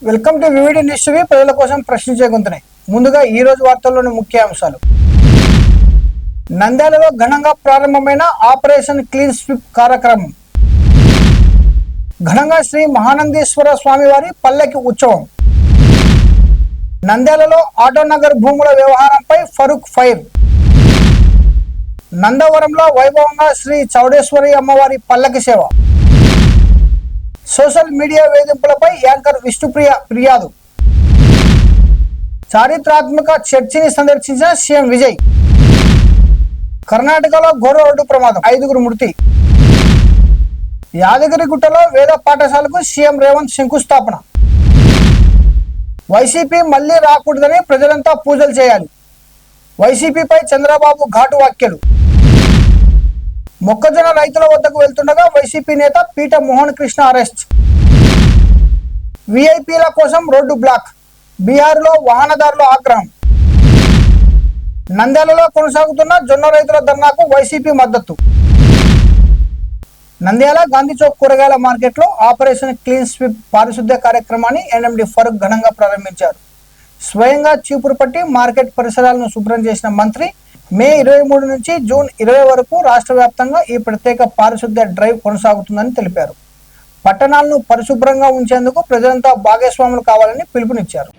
Welcome to VVD news TV. ప్రజల కోసం ప్రశ్నించే గొంతునే. ముందుగా ఈ రోజు వార్తల్లోని ముఖ్య అంశాలు. నంద్యాలలో ఘనంగా ప్రారంభమైన ఆపరేషన్ క్లీన్ స్వీప్ కార్యక్రమం. ఘనంగా శ్రీ మహానందీశ్వర స్వామివారి పల్లకి ఉత్సవం. నంద్యాలలో ఆటోనగర్ భూముల వ్యవహారంపై ఫరూక్ ఫైర్. నందవరంలో వైభవంగా శ్రీ చౌడేశ్వరి అమ్మవారి పల్లకి సేవ. సోషల్ మీడియా వేధింపులపై యాంకర్ విష్ణుప్రియ ఫిర్యాదు. చారిత్రాత్మక చర్చిని సందర్శించిన సీఎం విజయ్. కర్ణాటకలో ఘోర రోడ్డు ప్రమాదం, 5గురు మృతి. యాదగిరిగుట్టలో వేద పాఠశాలకు సీఎం రేవంత్ శంకుస్థాపన. వైసీపీ మళ్లీ రాకూడదని ప్రజలంతా పూజలు చేయాలి. వైసీపీపై చంద్రబాబు ఘాటు వ్యాఖ్యలు. మొక్కజొన్న రైతుల వద్దకు వెళ్తుండగా వైసీపీ నేత పీట మోహన్ కృష్ణ అరెస్ట్. విఐపీల కోసం రోడ్డు బ్లాక్. బీహార్లో వాహనదారుల ఆగ్రహం. నంద్యాలలో కొనసాగుతున్న జొన్న రైతుల ధర్నాకు వైసీపీ మద్దతు. నంద్యాల గాంధీ చౌక్ కూరగాయల మార్కెట్లో ఆపరేషన్ క్లీన్ స్వీప్ పారిశుద్ధ్య కార్యక్రమాన్ని ఎన్ఎండి ఫరూక్ ఘనంగా ప్రారంభించారు. స్వయంగా చీపురు పట్టి మార్కెట్ పరిసరాలను శుభ్రం చేసిన మంత్రి మే 23 నుంచి జూన్ 20 వరకు రాష్ట్ర వ్యాప్తంగా ఈ ప్రత్యేక పారిశుద్ధ్య డ్రైవ్ కొనసాగుతుందని తెలిపారు. పట్టణాలను పరిశుభ్రంగా ఉంచేందుకు ప్రజలంతా భాగస్వాములు కావాలని పిలుపునిచ్చారు.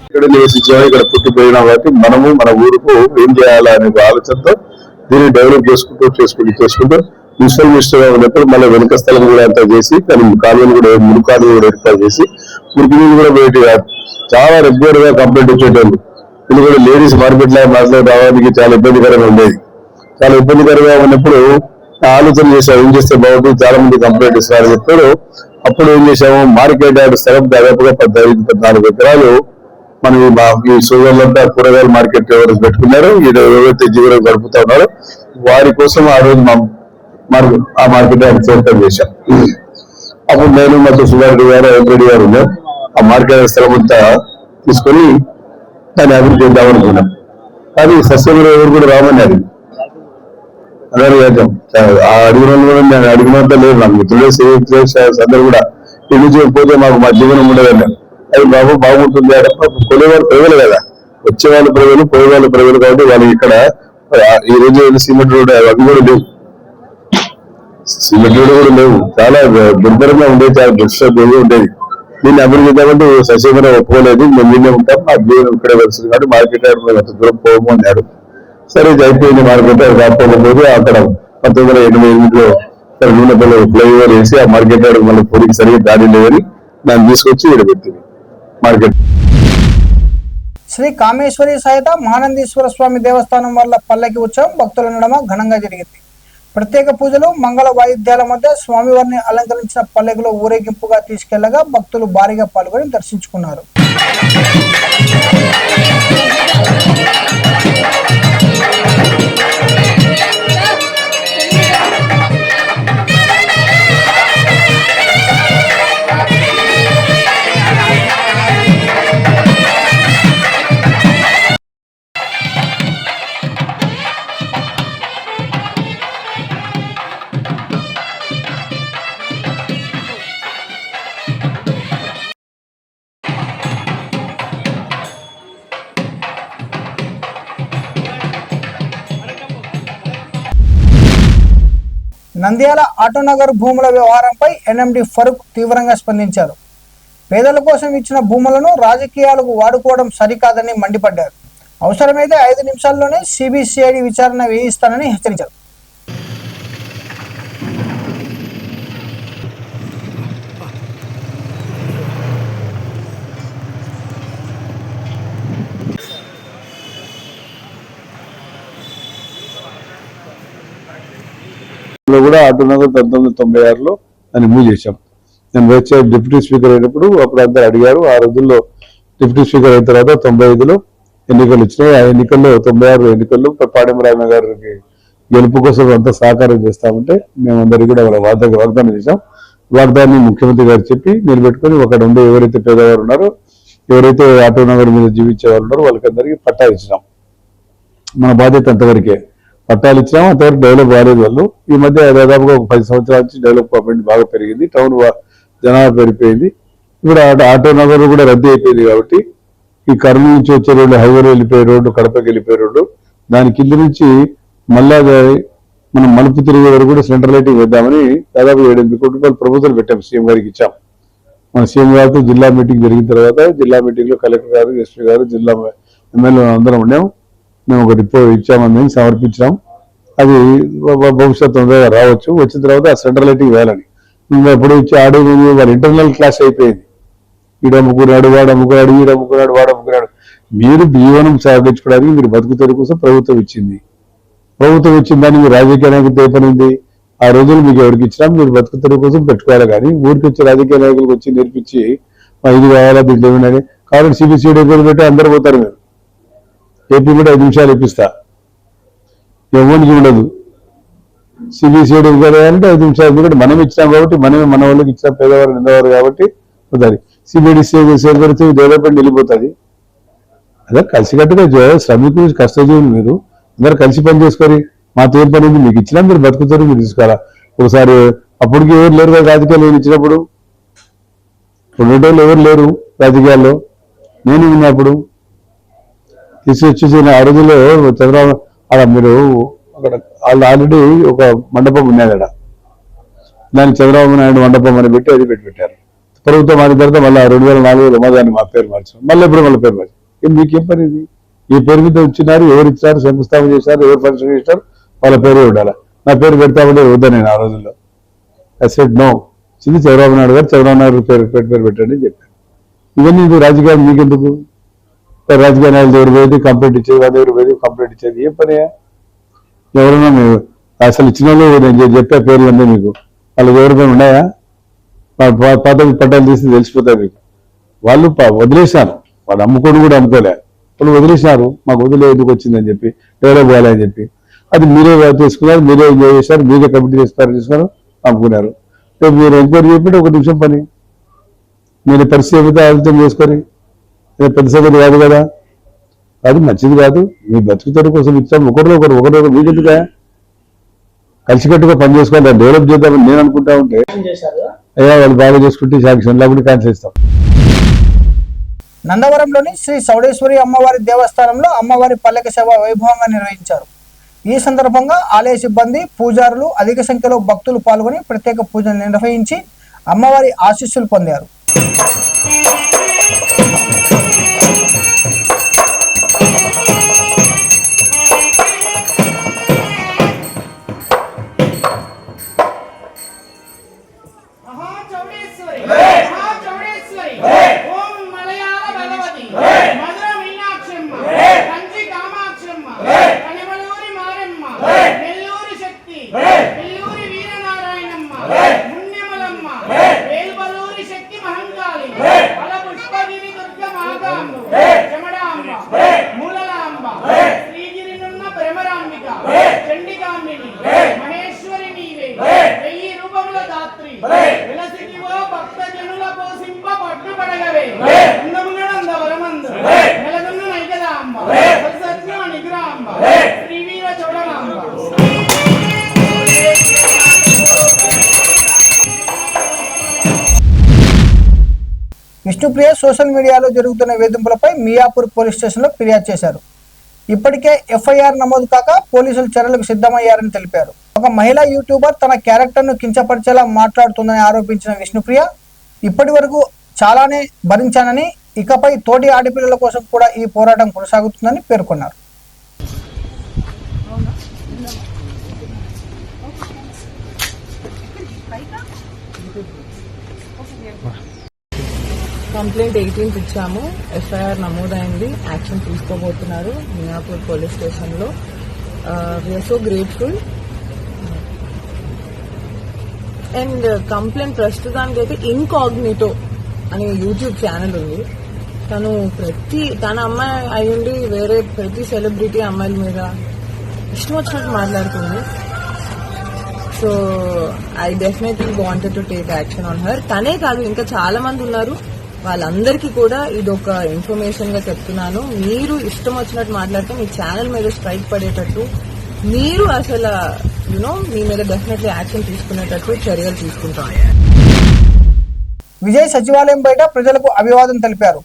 ఇక్కడ నివసించాము, ఇక్కడ పుట్టిపోయినా కాబట్టి మనము మన ఊరుకు ఏం చేయాలనే ఆలోచనతో దీన్ని డెవలప్ చేసుకుంటూ మున్సిపల్ మినిస్టర్ ఉన్నప్పుడు మళ్ళీ వెనుక స్థలం కూడా అంతా చేసి కాలువలు కూడా మురుగు కాలువలు కూడా ఏర్పాటు చేసి మురికి నీళ్ళు కూడా బయట చాలా రెగ్యులర్ గా కంప్లైంట్ వచ్చేటోళ్ళు. ఇది కూడా లేడీస్ మార్కెట్ లో మాట్లాడి రావడానికి చాలా ఇబ్బందికరంగా ఉండేది. చాలా ఇబ్బందికరంగా ఉన్నప్పుడు ఆలోచన చేసాం, ఏం చేస్తే బాగుంటుంది, చాలా మంది కంప్లైంట్ ఇస్తున్నారు చెప్పారు. అప్పుడు ఏం చేసాము, మార్కెట్ యార్డ్ స్థలం దాదాపుగా 14 ఎకరాలు మనం ఈ సోదరులంతా కూరగాయల మార్కెట్ ఎవరు పెట్టుకున్నారు, ఎవరైతే జీవనం గడుపుతా ఉన్నారో వారి కోసం ఆ రోజు ఆ మార్కెట్ యార్డ్ చేపట్టం చేశాం. అప్పుడు నేను ಮತ್ತು సుధారెడ్డి గారు రెడ్డి గారు ఉన్నాం. ఆ మార్కెట్ స్థలం అంతా తీసుకొని దాన్ని అభివృద్ధి చేద్దాం అనుకున్నాం. కానీ సస్యమైన ఎవరు కూడా రామన్నారు. అందరూ చేద్దాం అడిగిన కూడా నేను అడిగినంత లేదు. నాకు మిత్రులు అందరూ కూడా ఇల్లు చేయకపోతే మాకు మా జీవనం ఉండదన్నారు. అది బాబు బాగుంటుంది కొనేవాళ్ళు ప్రజలు కదా, వచ్చేవాళ్ళు ప్రజలు పోయేవాళ్ళు ప్రజలు కాబట్టి వాళ్ళు ఇక్కడ ఈ రోజు సిమెంట్ రోడ్ అవి కూడా లేవు, సిమెంట్ రోడ్ కూడా లేవు, చాలా దుర్భరంగా ఉండేది, చాలా దుర్సంగా ఉండేది. దీన్ని అభివృద్ధి చేద్దామంటే సస్యమైన ఒప్పుకోలేదు, మేము వీళ్ళే ఉంటాం, మా జీవనం ఇక్కడే వస్తుంది కాబట్టి మార్కెట్ అంత దూరం పోము అన్నారు. సరే ఇది అయిపోయింది మార్కెట్ కాకపోతే అక్కడ 1988లో నూనెపల్లి ఫ్లైఓవర్ వేసి ఆ మార్కెట్ మళ్ళీ పూరికి సరిగ్గా దాడి లేదని దాన్ని తీసుకొచ్చి ఇక్కడ పెట్టింది మార్కెట్. శ్రీ కామేశ్వరి సహిత మహానందీశ్వర స్వామి దేవస్థానం వల్ల పల్లకి ఉత్సవం భక్తుల నడుమ ఘనంగా జరిగింది. ప్రత్యేక పూజలు, మంగళ వాయిద్యాల మధ్య స్వామివారిని అలంకరించిన పల్లకిలో ఊరేగింపుగా తీసుకెళ్లగా భక్తులు భారీగా పాల్గొని దర్శించుకున్నారు. నంద్యాల ఆటోనగర్ భూముల వ్యవహారంపై ఎన్ఎండి ఫరూక్ తీవ్రంగా స్పందించారు. పేదల కోసం ఇచ్చిన భూములను రాజకీయాలకు వాడుకోవడం సరికాదని మండిపడ్డారు. అవసరమైతే 5 నిమిషాల్లోనే సిబిసిఐడి విచారణ వేయిస్తానని హెచ్చరించారు. ఇప్పుడు కూడా ఆటో నగర్ 1996లో దాన్ని మూవ్ చేశాం. నేను వచ్చే డిప్యూటీ స్పీకర్ అయినప్పుడు అప్పుడు అందరు అడిగారు. ఆ రోజుల్లో డిప్యూటీ స్పీకర్ అయిన తర్వాత 95లో ఎన్నికలు వచ్చినాయి. ఆ ఎన్నికల్లో 96 ఎన్నికల్లో పాడెం రామ గారికి గెలుపు కోసం అంతా సహకారం చేస్తామంటే మేమందరికీ కూడా వాగ్దానం చేశాం. వాగ్దాన్ని ముఖ్యమంత్రి గారు చెప్పి నిలబెట్టుకొని అక్కడ ఉండే ఎవరైతే పేదవారు ఉన్నారో, ఎవరైతే ఆటో నగర్ మీద జీవించే వాళ్ళు ఉన్నారో వాళ్ళకందరికీ పట్టాలు ఇచ్చినాం. మన బాధ్యత అంతవరకే. పట్టాలు ఇచ్చినాం, అంతవరకు డెవలప్ కాలేదు వాళ్ళు. ఈ మధ్య దాదాపుగా 10 సంవత్సరాల నుంచి డెవలప్మెంట్ బాగా పెరిగింది, టౌన్ జనాభా పెరిగిపోయింది. ఇప్పుడు ఆటో నగర్ కూడా రద్దీ అయిపోయింది కాబట్టి ఈ కర్నూలు నుంచి వచ్చే రోడ్డు, హైవేలో వెళ్ళిపోయే రోడ్డు, కడపకి వెళ్ళిపోయే రోడ్డు, దాని కింద నుంచి మళ్ళా మనం మలుపు తిరిగే వరకు కూడా సెంట్రల్ లైటింగ్ వేద్దామని దాదాపు 7-8 కోట్ల రూపాయలు ప్రపోజల్ పెట్టాం, సీఎం గారికి ఇచ్చాం. మన సీఎం గారితో జిల్లా మీటింగ్ జరిగిన తర్వాత జిల్లా మీటింగ్ లో కలెక్టర్ గారు, ఎస్పీ గారు, జిల్లా ఎమ్మెల్యే అందరం ఉన్నాం. మేము ఒక రిపోర్ట్ ఇచ్చామని సమర్పించాం. అది భవిష్యత్తు తొందరగా రావచ్చు. వచ్చిన తర్వాత ఆ సెంట్రల్ లైటింగ్ వేయాలని ఎప్పుడు ఇచ్చి ఆడేది వాళ్ళ ఇంటర్నల్ క్లాస్ అయిపోయింది. ఈడ అమ్ముకున్నాడు, వాడు అమ్ముకున్నాడు, ఈడ అమ్ముకున్నాడు, వాడు అమ్ముకున్నాడు. మీరు జీవనం సాగించుకోవడానికి మీరు బతుకుతారు కోసం ప్రభుత్వం ఇచ్చింది. ప్రభుత్వం ఇచ్చిన దాన్ని మీరు రాజకీయ నాయకులతో ఏ పని ఉంది? ఆ రోజులు మీకు ఎవరికి ఇచ్చినా మీరు బతుకుతారు కోసం పెట్టుకోవాలి. కానీ ఊరికి వచ్చి రాజకీయ నాయకులకు వచ్చి నేర్పించి ఇది కావాలా, దీంట్లో ఏమైనా కాబట్టి సిబిసిఐడి పేరు పెట్టి అందరు పోతారు. మీరు ఏపీ కూడా 5 నిమిషాలు ఇప్పిస్తా, ఎవరికి ఉండదు. సిబిసిఐడి అంటే 5 నిమిషాలు కూడా మనం ఇచ్చినాం కాబట్టి, మనమే మన వాళ్ళకి ఇచ్చిన పేదవారు నిందవారు కాబట్టి పోతుంది. సిబిఐడి సేకరిస్తే డెవలప్మెంట్ వెళ్ళిపోతుంది. అదే కలిసికట్టుగా శ్రమికులు, కష్టజీవులు మీరు అందరు కలిసి పని చేసుకొని మాతో ఏం పని ఉంది, మీకు ఇచ్చినా మీరు బతుకుతారు, మీరు తీసుకోవాలా. ఒకసారి అప్పటికి ఎవరు లేరు కదా రాజకీయాలు, నేను ఇచ్చినప్పుడు ఉండేటోళ్ళు ఎవరు లేరు రాజకీయాల్లో, నేను ఉన్నప్పుడు తీసుకొచ్చేసి ఆ రోజుల్లో చంద్రబాబు అక్కడ మీరు అక్కడ వాళ్ళు ఆల్రెడీ ఒక మండపం ఉన్నది అక్కడ, దాన్ని చంద్రబాబు నాయుడు మండపం అని పెట్టి అది పెట్టారు. ప్రభుత్వం మారిన తర్వాత మళ్ళీ 2004లో దాన్ని మా పేరు మార్చాం. మళ్ళీ ఎప్పుడు మళ్ళీ పేరు మార్చాం. మీకేం పని ఇది? ఈ పేరు మీద వచ్చినారు, ఎవరు ఇచ్చారు, శంకుస్థాపన చేశారు, ఎవరు ఫంక్షన్ చేశారు, వాళ్ళ పేరు ఉండాలి. నా పేరు పెడతామంటే వద్దా నేను ఆ రోజుల్లో. I said no. ఇది చంద్రబాబు నాయుడు గారు, చంద్రబాబు నాయుడు పేరు పెట్టండి అని చెప్పారు. ఇవన్నీ ఇది రాజకీయాలు మీకెందుకు? రాజకీయ నాయకులు ఎవరు పోయేది కంప్లైంట్ ఇచ్చేది, వాళ్ళ ఎవరు పోయేది కంప్లైంట్ ఇచ్చేది, ఏం పని? ఎవరైనా మీరు అసలు ఇచ్చిన వాళ్ళు నేను చెప్పే పేర్లన్నీ మీకు వాళ్ళకి ఎవరిపైన ఉన్నాయా? పాత పట్టాలు తీసి తెలిసిపోతాయి మీకు. వాళ్ళు వదిలేశారు, వాళ్ళు అమ్ముకోని కూడా అమ్ముకోలే, వాళ్ళు వదిలేసినారు. మాకు వదిలే ఎందుకు వచ్చిందని చెప్పి, డెవలప్ కావాలని చెప్పి అది మీరే తీసుకున్నారు, మీరే ఎంజాయ్ చేశారు, మీరే కమిటీ చేసుకున్నారు, అమ్ముకున్నారు. మీరు ఎంక్వైరీ చెప్పి 1 నిమిషం పని, మీరు పరిస్థితి ఏమైతే ఆలోచన చేసుకొని పెద్ద సంగతి కాదు కదా, అది మంచిది కాదు. మీ బతుకుతారు కోసం ఇచ్చాము. ఒకరు మీకెందుగా కలిసికట్టుగా పని చేసుకోవాలి, డెవలప్ చేద్దామని నేను అనుకుంటా ఉంటే అయ్యా వాళ్ళు బాగా చేసుకుంటే శాంక్షన్ లేకుండా క్యాన్సిల్ ఇస్తాం. నందవరంలోని శ్రీ చౌడేశ్వరి అమ్మవారి దేవస్థానంలో అమ్మవారి పల్లకి సేవ వైభవంగా నిర్వహించారు. ఈ సందర్భంగా ఆలయ సిబ్బంది, పూజారులు, అధిక సంఖ్యలో భక్తులు పాల్గొని ప్రత్యేక పూజలు నిర్వహించి అమ్మవారి ఆశీస్సులు పొందారు. విష్ణుప్రియ సోషల్ మీడియాలో జరుగుతున్న వేధింపులపై మియాపూర్ పోలీస్ స్టేషన్లో ఫిర్యాదు చేశారు. ఇప్పటికే ఎఫ్ఐఆర్ నమోదు కాక పోలీసులు చర్యలకు సిద్ధమయ్యారని తెలిపారు. ఒక మహిళా యూట్యూబర్ తన క్యారెక్టర్ను కించపరిచేలా మాట్లాడుతుందని ఆరోపించిన విష్ణుప్రియ ఇప్పటి వరకు చాలానే భరించానని, ఇకపై తోటి ఆడపిల్లల కోసం కూడా ఈ పోరాటం కొనసాగుతుందని పేర్కొన్నారు. కంప్లైంట్ 18th ఇచ్చాము. ఎఫ్ఐఆర్ నమోదైంది, యాక్షన్ తీసుకోబోతున్నారు మియాపూర్ పోలీస్ స్టేషన్లో. We're so grateful. And complaint ప్రస్తుతానికి అయితే ఇన్కాగ్నిటో అనే యూట్యూబ్ ఛానల్ ఉంది. తన అమ్మాయి అయ్యుండి వేరే ప్రతి సెలబ్రిటీ అమ్మాయిల మీద ఇష్టం వచ్చినట్టు మాట్లాడుతుంది. So I definitely wanted to take action on her. తనే కాదు, ఇంకా చాలా మంది ఉన్నారు. వాళ్ళందరికీ కూడా ఇదొక ఇన్ఫర్మేషన్ గా చెప్తున్నాను. మీరు ఇష్టం వచ్చినట్టు మాట్లాడితే మీ ఛానల్ మీద స్ట్రైక్ పడేటట్టు, మీరు అసలు మీ మీద డెఫినెట్లీ యాక్షన్ తీసుకునేటట్టు చర్యలు తీసుకుంటాను. విజయ్ సచివాలయం బయట ప్రజలకు అభివాదం తెలిపారు.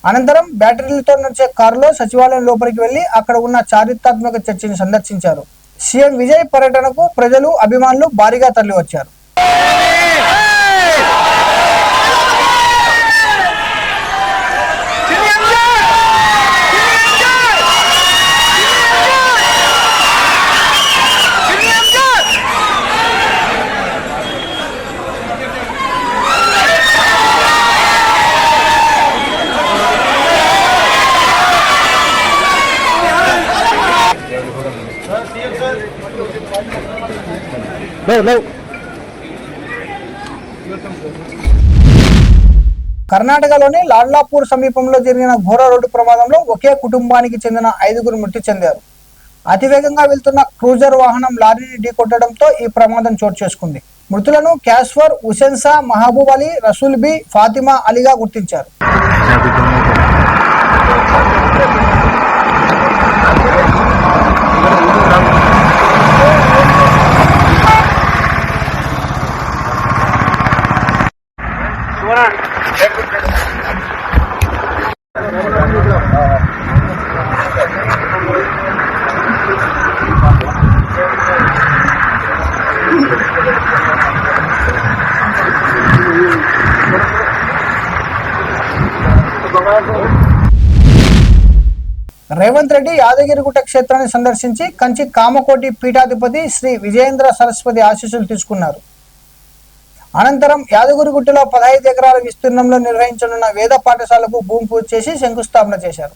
అనంతరం బ్యాటరీలతో నడిచే కారులో సచివాలయం లోపలికి వెళ్లి అక్కడ ఉన్న చారిత్రాత్మక చర్చిని సందర్శించారు. సీఎం విజయ్ పర్యటనకు ప్రజలు, అభిమానులు భారీగా తరలివచ్చారు. కర్ణాటకలోని లాడ్లాపూర్ సమీపంలో జరిగిన ఘోర రోడ్డు ప్రమాదంలో ఒకే కుటుంబానికి చెందిన 5గురు మృతి చెందారు. అతివేగంగా వెళ్తున్న క్రూజర్ వాహనం లారీని ఢీకొట్టడంతో ఈ ప్రమాదం చోటు చేసుకుంది. మృతులను క్యాస్ఫర్, ఉసెన్సా, మహబూబ్ అలీ, రసూల్ బి, ఫాతిమా అలీగా గుర్తించారు. రేవంత్ రెడ్డి యాదగిరిగుట్ట క్షేత్రాన్ని సందర్శించి కంచి కామకోటి పీఠాధిపతి శ్రీ విజయేంద్ర సరస్వతి ఆశీస్సులు తీసుకున్నారు. అనంతరం యాదగిరిగుట్టలో 15 ఎకరాల విస్తీర్ణంలో నిర్వహించనున్న వేద పాఠశాలకు భూమి పూజ చేసి శంకుస్థాపన చేశారు.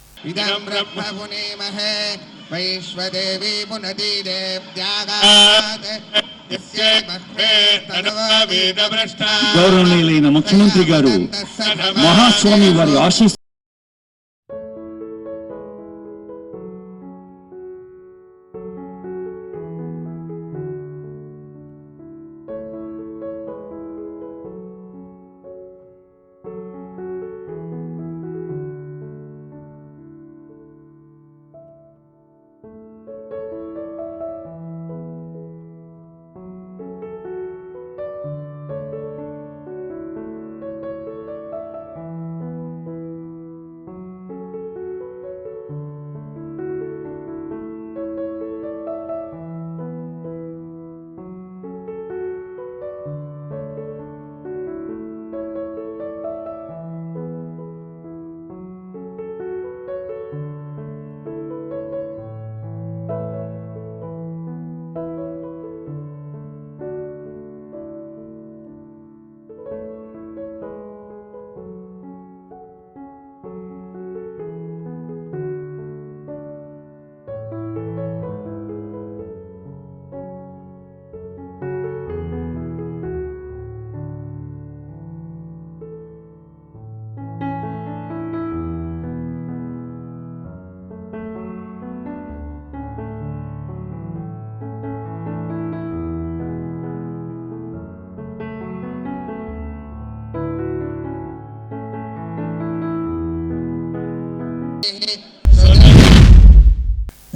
గౌరవనీయులైన ముఖ్యమంత్రి గారు మహాస్వామి వారి ఆశీస్సు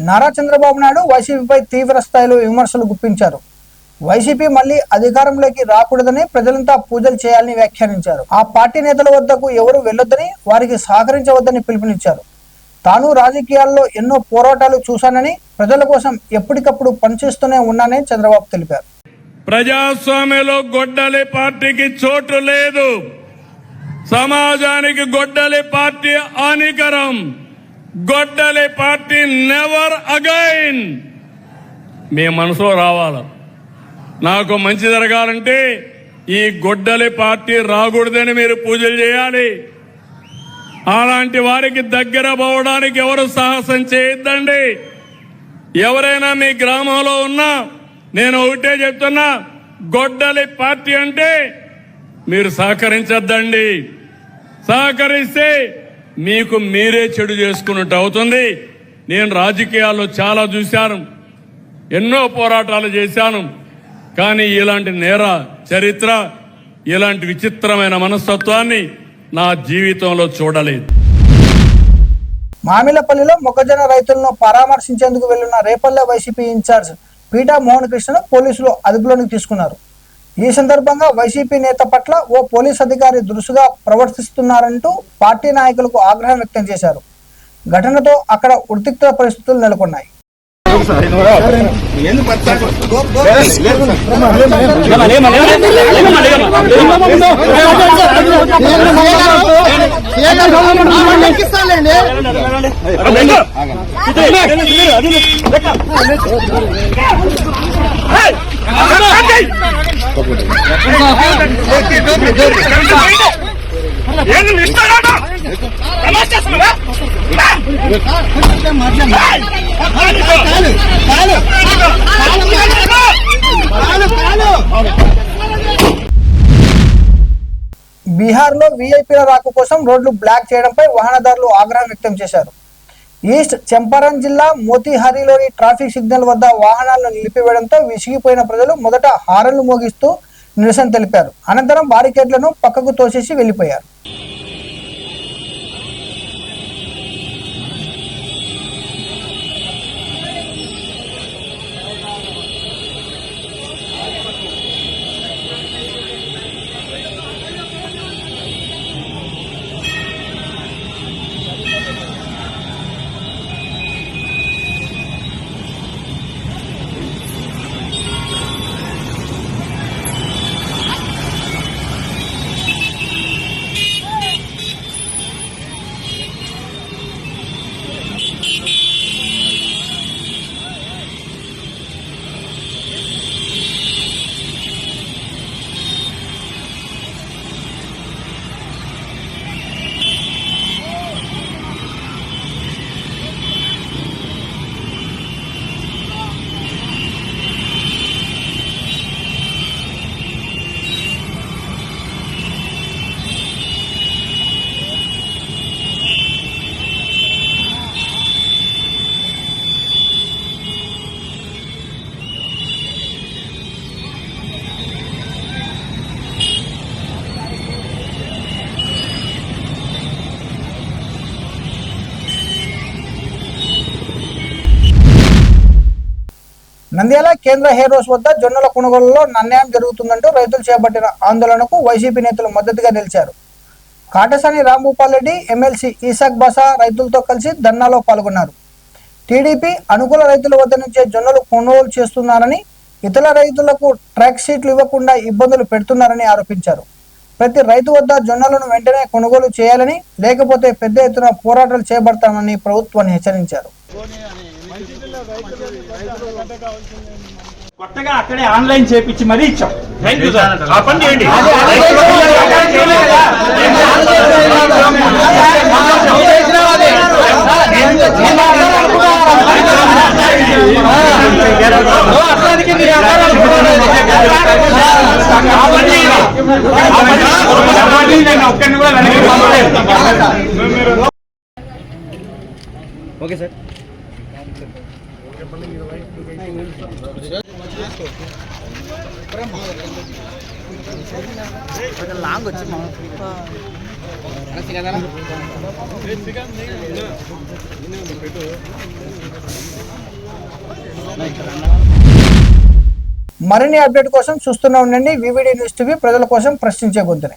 నారా చంద్రబాబు నాయుడు వైసీపీపై తీవ్ర స్థాయిలో విమర్శలు గుప్పించారు. వైసీపీ మళ్లీ అధికారంలోకి రాకూడదని, ప్రజలంతా పూజలు చేయాలని వ్యాఖ్యానించారు. ఆ పార్టీ నేతల వద్దకు ఎవరు వెళ్లొద్దని, వారికి సహకరించవద్దని పిలుపునిచ్చారు. తాను రాజకీయాల్లో ఎన్నో పోరాటాలు చూశానని, ప్రజల కోసం ఎప్పటికప్పుడు పనిచేస్తూనే ఉన్నానని చంద్రబాబు తెలిపారు. ప్రజాస్వామ్యంలో గొడ్డలి పార్టీకి చోటు లేదు. సమాజానికి గొడ్డలి పార్టీ హానికరం. గొడ్డలి పార్టీ నెవర్ అగైన్. మీ మనసులో రావాల, నాకు మంచి జరగాలంటే ఈ గొడ్డలి పార్టీ రాకూడదని మీరు పూజలు చేయాలి. అలాంటి వారికి దగ్గర పోవడానికి ఎవరు సాహసం చేయొద్దండి. ఎవరైనా మీ గ్రామంలో ఉన్నా నేను ఒకటే చెప్తున్నా, గొడ్డలి పార్టీ అంటే మీరు సహకరించద్దండి. సహకరిస్తే మీకు మీరే చెడు చేసుకున్నట్టు అవుతుంది. నేను రాజకీయాల్లో చాలా చూశాను, ఎన్నో పోరాటాలు చేశాను. కానీ ఇలాంటి నేర చరిత్ర, ఇలాంటి విచిత్రమైన మనస్తత్వాన్ని నా జీవితంలో చూడలేదు. మామిలపల్లిలో మొక్కజొన్న రైతులను పరామర్శించేందుకు వెళ్లిన రేపల్లె వైసీపీ ఇన్ఛార్జ్ పీటా మోహన్ కృష్ణను పోలీసులు అదుపులోకి తీసుకున్నారు. ఈ సందర్భంగా వైసీపీ నేత పట్ల ఓ పోలీస్ అధికారి దురుసుగా ప్రవర్తిస్తున్నారంటూ పార్టీ నాయకులకు ఆగ్రహం వ్యక్తం చేశారు. ఘటనతో అక్కడ ఉద్రిక్త పరిస్థితులు నెలకొన్నాయి. బీహార్లో వీఐపీల రాక కోసం రోడ్లు బ్లాక్ చేయడంపై వాహనదారులు ఆగ్రహం వ్యక్తం చేశారు. ఈస్ట్ చంపారణ్ జిల్లా మోతీహారీలోని ట్రాఫిక్ సిగ్నల్ వద్ద వాహనాలను నిలిపివేయడంతో విసిగిపోయిన ప్రజలు మొదట హారన్లు మోగిస్తూ నిరసన తెలిపారు. అనంతరం బారికేడ్లను పక్కకు తోసేసి వెళ్లిపోయారు. నంద్యాల కేంద్ర హెయిర్ రోస్ వద్ద జొన్నల కొనుగోలులో అన్యాయం జరుగుతుందంటూ రైతులు చేపట్టిన ఆందోళనకు వైసీపీ నేతలు మద్దతుగా నిలిచారు. కాటసాని రాంభూపాల్ రెడ్డి, ఎమ్మెల్సీ ఈసాక్ బాసా రైతులతో కలిసి ధర్నాలో పాల్గొన్నారు. టీడీపీ అనుకూల రైతుల వద్ద నుంచే జొన్నలు కొనుగోలు చేస్తున్నారని, ఇతర రైతులకు ట్రాక్ షీట్లు ఇవ్వకుండా ఇబ్బందులు పెడుతున్నారని ఆరోపించారు. ప్రతి రైతు వద్ద జొన్నలను వెంటనే కొనుగోలు చేయాలని, లేకపోతే పెద్ద ఎత్తున పోరాటాలు చేపడతామని ప్రభుత్వాన్ని హెచ్చరించారు. కొత్తగా అక్కడే ఆన్లైన్ చేపించి మరీ ఇచ్చాం. Okay sir. లాంగ్ వచ్చి మరిన్ని అప్డేట్ కోసం చూస్తూనే ఉండండి వివిడి న్యూస్ టీవీ, ప్రజల కోసం ప్రశ్నించే గొంతునే.